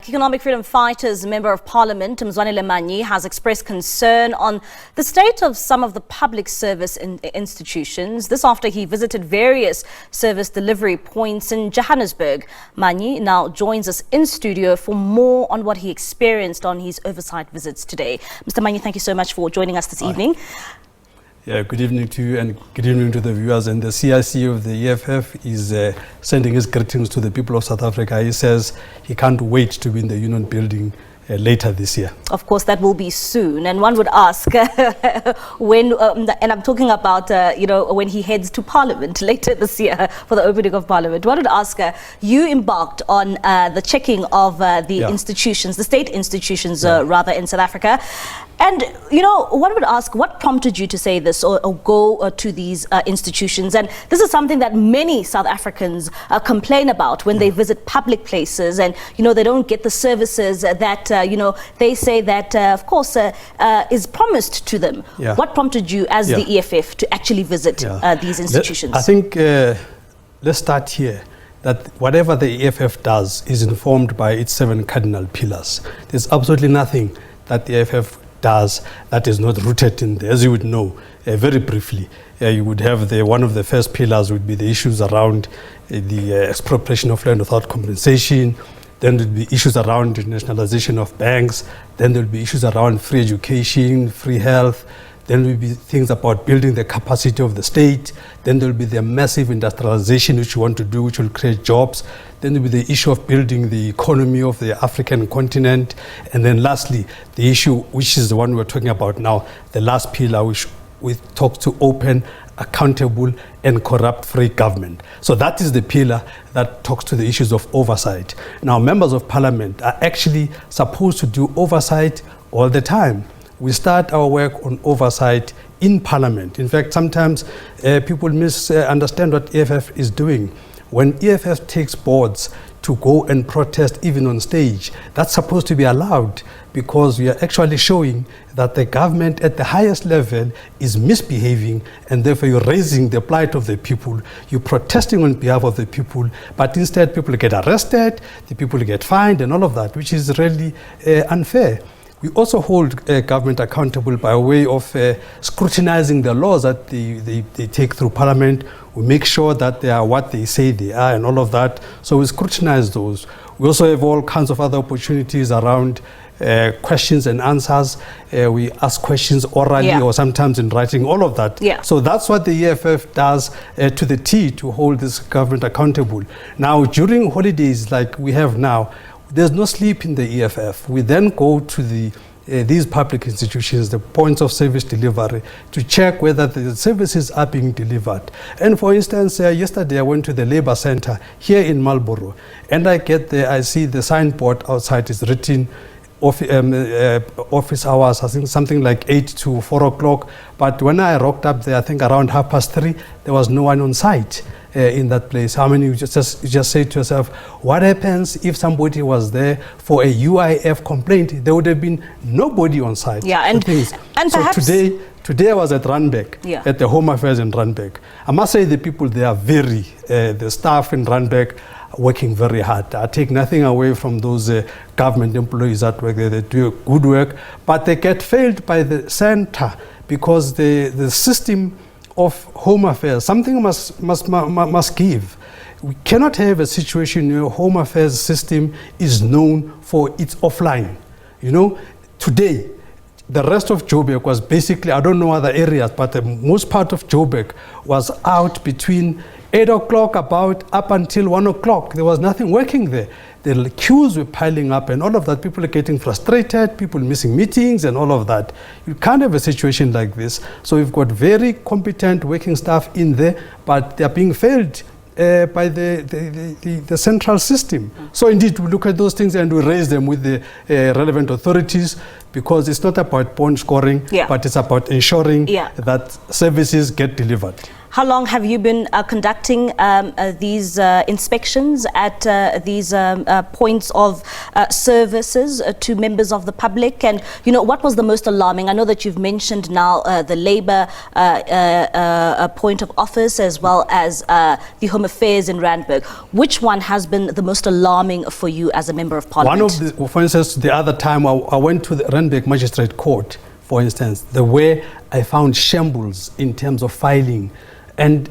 Economic Freedom Fighters Member of Parliament Mzwanele Manyi has expressed concern on the state of some of the public service institutions. This after he visited various service delivery points in Johannesburg. Manyi now joins us in studio for more on what he experienced on his oversight visits today. Mr. Manyi, thank you so much for joining us this evening. Yeah, good evening to you and good evening to the viewers. And the CIC of the EFF is sending his greetings to the people of South Africa. He says he can't wait to be in the Union building later this year. Of course, that will be soon. And one would ask when, and I'm talking about, when he heads to Parliament later this year for the opening of Parliament. One would ask, you embarked on the checking of the institutions, the state institutions, rather, in South Africa. And, one would ask, what prompted you to say this or go to these institutions? And this is something that many South Africans complain about when they visit public places and, they don't get the services that, they say that, of course, is promised to them. Yeah. What prompted you as the EFF to actually visit these institutions? I think let's start here. That whatever the EFF does is informed by its 7 cardinal pillars. There's absolutely nothing that the EFF does that is not rooted in there. As you would know, very briefly, you would have one of the first pillars would be the issues around the expropriation of land without compensation. Then there would be issues around the nationalization of banks. Then there would be issues around free education, free health. Then there will be things about building the capacity of the state. Then there will be the massive industrialization which you want to do, which will create jobs. Then there will be the issue of building the economy of the African continent. And then lastly, the issue, which is the one we're talking about now, the last pillar, which we talk to open, accountable, and corrupt-free government. So that is the pillar that talks to the issues of oversight. Now, members of parliament are actually supposed to do oversight all the time. We start our work on oversight in Parliament. In fact, sometimes people misunderstand what EFF is doing. When EFF takes boards to go and protest even on stage, that's supposed to be allowed because we are actually showing that the government at the highest level is misbehaving and therefore you're raising the plight of the people, you're protesting on behalf of the people, but instead people get arrested, the people get fined and all of that, which is really unfair. We also hold government accountable by way of scrutinizing the laws that they take through Parliament. We make sure that they are what they say they are and all of that. So we scrutinize those. We also have all kinds of other opportunities around questions and answers. We ask questions orally or sometimes in writing, all of that. Yeah. So that's what the EFF does to the T to hold this government accountable. Now, during holidays like we have now, there's no sleep in the EFF. We then go to these public institutions, the points of service delivery, to check whether the services are being delivered. And for instance, yesterday I went to the Labour Center here in Marlborough, and I get there, I see the signboard outside is written office hours, I think something like 8 to 4 o'clock. But when I rocked up there, I think around 3:30, there was no one on site. In that place. How many you just say to yourself, what happens if somebody was there for a UIF complaint? There would have been nobody on site. Yeah, and so today I was at Randburg, at the Home Affairs in Randburg. I must say the people there are the staff in Randburg are working very hard. I take nothing away from those government employees that work there. They do good work, but they get failed by the center because the system of Home Affairs, something must give. We cannot have a situation where Home Affairs system is known for its offline. Today, the rest of Joburg was basically, I don't know other areas, but the most part of Joburg was out between 8 o'clock up until 1 o'clock. There was nothing working there. The queues were piling up and all of that. People are getting frustrated, people missing meetings and all of that. You can't have a situation like this. So we've got very competent working staff in there, but they're being failed by the central system. So indeed, we look at those things and we raise them with the relevant authorities because it's not about point scoring, but it's about ensuring that services get delivered. How long have you been conducting these inspections at these points of services to members of the public? And, you know, what was the most alarming? I know that you've mentioned now the Labour point of office as well as the Home Affairs in Randburg. Which one has been the most alarming for you as a Member of Parliament? One of the, for instance, the other time I went to the Randburg Magistrate Court, for instance, the way I found shambles in terms of filing. And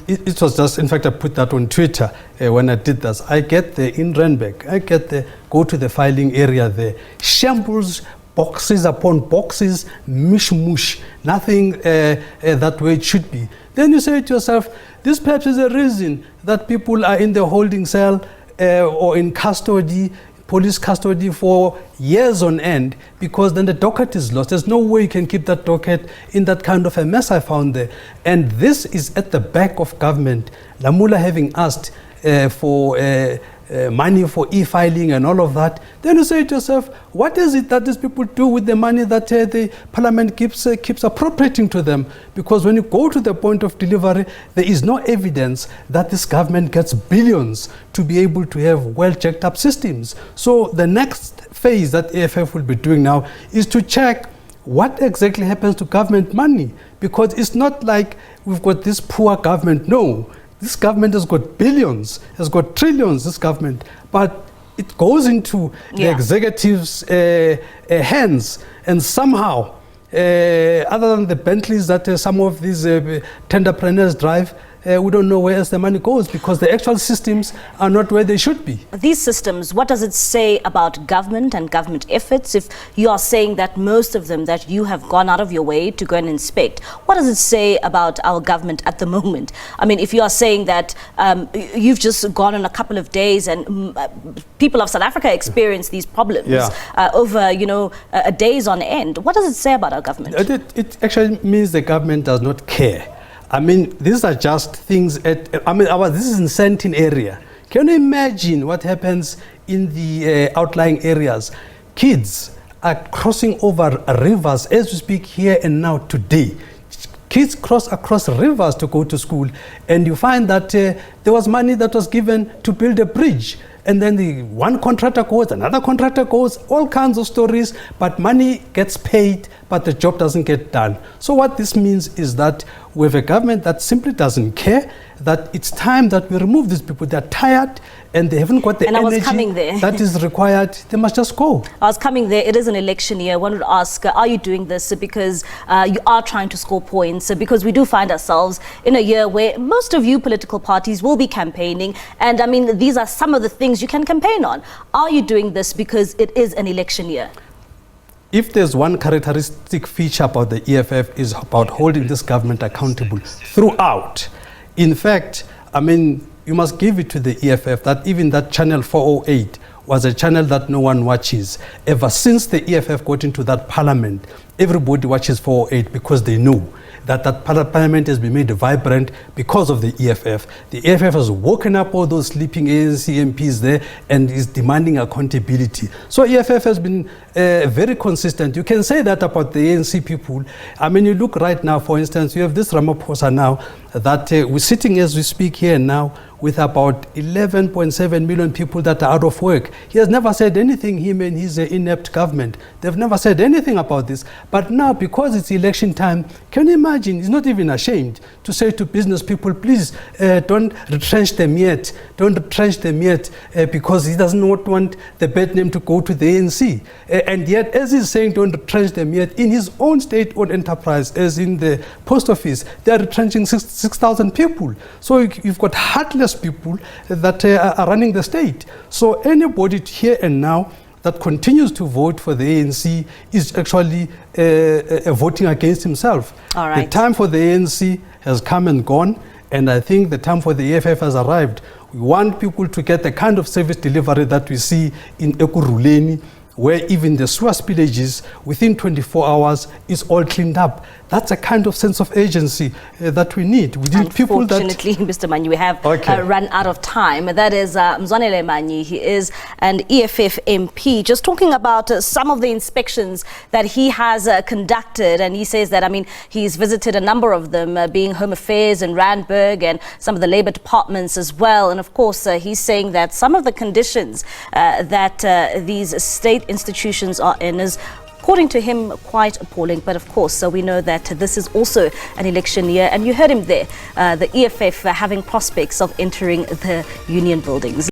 it was just, in fact, I put that on Twitter when I did this. I get there in Randburg, go to the filing area there, shambles, boxes upon boxes, mishmush, nothing that way it should be. Then you say to yourself, this perhaps is a reason that people are in the holding cell or in custody, police custody for years on end, because then the docket is lost. There's no way you can keep that docket in that kind of a mess I found there. And this is at the back of government. Lamula having asked for money for e-filing and all of that, then you say to yourself, what is it that these people do with the money that the parliament keeps appropriating to them? Because when you go to the point of delivery, there is no evidence that this government gets billions to be able to have well-checked up systems. So the next phase that EFF will be doing now is to check what exactly happens to government money, because it's not like we've got this poor government. No. This government has got billions, has got trillions, this government, but it goes into the executive's hands, and somehow, other than the Bentleys that some of these tenderpreneurs drive, we don't know where else the money goes, because the actual systems are not where they should be. These systems, what does it say about government and government efforts? If you are saying that most of them that you have gone out of your way to go and inspect, what does it say about our government at the moment? I mean, if you are saying that you've just gone on a couple of days and people of South Africa experience these problems over, you know, days on end, what does it say about our government? It actually means the government does not care. I mean, these are just things this is in Sentin area. Can you imagine what happens in the outlying areas? Kids are crossing over rivers as we speak here and now today. Kids cross across rivers to go to school, and you find that there was money that was given to build a bridge. And then the one contractor goes, another contractor goes, all kinds of stories, but money gets paid, but the job doesn't get done. So what this means is that we have a government that simply doesn't care, that it's time that we remove these people. They're tired and they haven't got the energy that is required. They must just go. I was coming there. It is an election year. One would ask, are you doing this because you are trying to score points? Because we do find ourselves in a year where most of you political parties will be campaigning. And I mean, these are some of the things you can campaign on. Are you doing this because it is an election year? If there's one characteristic feature about the EFF, is about holding this government accountable throughout. In fact, I mean, you must give it to the EFF that even that channel 408 was a channel that no one watches. Ever since the EFF got into that parliament, everybody watches 408 because they know that parliament has been made vibrant because of the EFF. The EFF has woken up all those sleeping ANC MPs there and is demanding accountability. So EFF has been very consistent. You can say that about the ANC people. I mean, you look right now, for instance, you have this Ramaphosa now that we're sitting as we speak here now with about 11.7 million people that are out of work. He has never said anything, him and his inept government. They've never said anything about this. But now, because it's election time, can you imagine, he's not even ashamed to say to business people, please don't retrench them yet. Don't retrench them yet because he doesn't want the bad name to go to the ANC. And yet, as he's saying don't retrench them yet, in his own state-owned enterprise, as in the post office, they are retrenching 6,000 people. So you've got heartless people that are running the state. So anybody here and now that continues to vote for the ANC is actually voting against himself. All right. The time for the ANC has come and gone, and I think the time for the EFF has arrived. We want people to get the kind of service delivery that we see in Ekurhuleni, where even the sewer spillages within 24 hours is all cleaned up. That's a kind of sense of agency that we need. We need people that... Unfortunately, Mr. Manyi, we have run out of time. That is Mzwanele Manyi. He is an EFF MP, just talking about some of the inspections that he has conducted. And he says that, I mean, he's visited a number of them, being Home Affairs in Randburg and some of the Labour departments as well. And of course, he's saying that some of the conditions that these state institutions are in is, according to him, quite appalling. But of course, we know that this is also an election year. And you heard him there, the EFF having prospects of entering the union buildings.